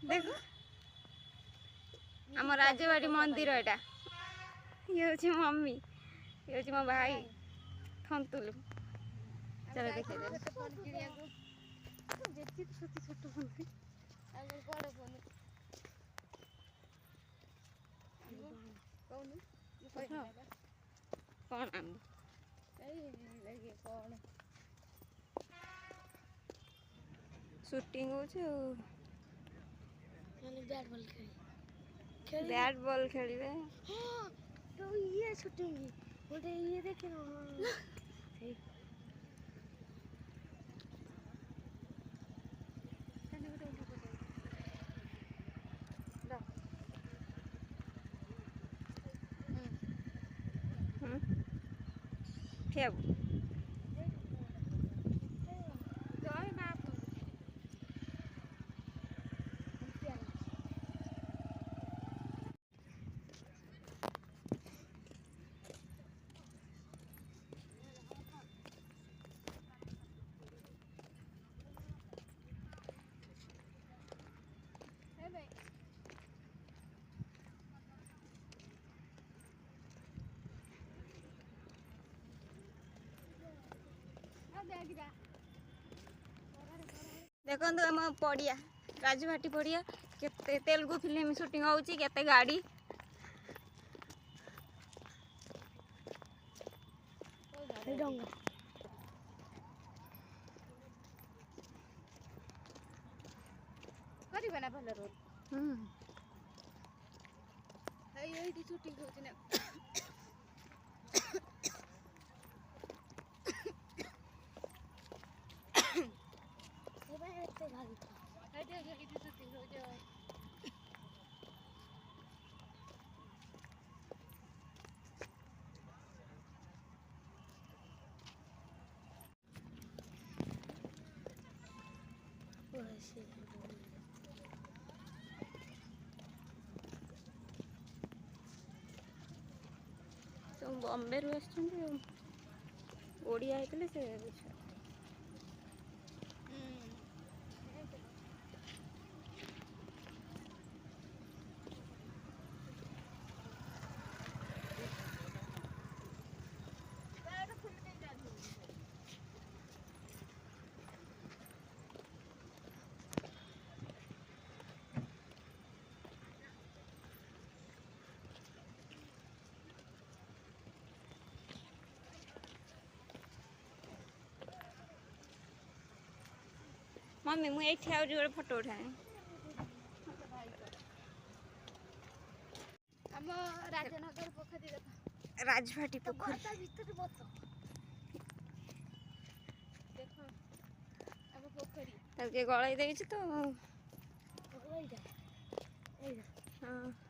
देख आम राजबाड़ी मंदिर एटा ये हूँ मम्मी ये हूँ मो भाई थंतुलु चलो देखिए कौन आम शूटिंग हो बैट बॉल खेलिए तो ये शूटिंग गोटे ये देखे क्या देखो आम पड़िया राजभाटी पड़िया केते तेलुगु फिल्म शूटिंग होची केते गाड़ी ना भल रोड शूटिंग होची ना तो बॉम्बे रु ओडिया होते से मम्मी मुझे गोटे फोटो उठाए राजनगर पोखरी राजभाटी पोखरी पोखरी गलाई दे तो हाँ